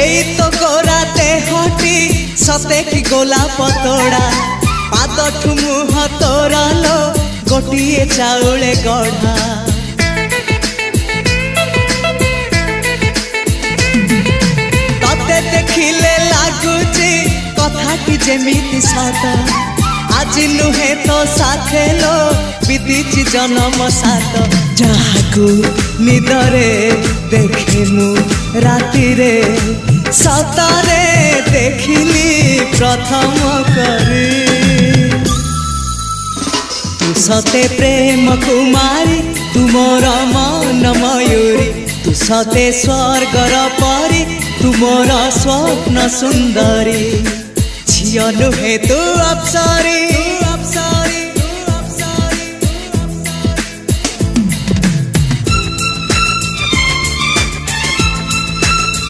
एई तो गोरा देहटी सते कि गोलाप तोड़ा पाद ठुमुह तोरा लो गोटिए चाउले गढ़ा तते देखिले लागुची कथाटी जेमिति सत आज नुहे तो साथे लो विदिची जन्म सात जहाकू निदरे देखे मु राति रे सतरे देखिली प्रथम करी तू सते प्रेम कुमारी तुमर मन मयूरी तू सते स्वर्गर परी तुमर स्वप्न सुंदरी झियो नुहे तू अप्सरी।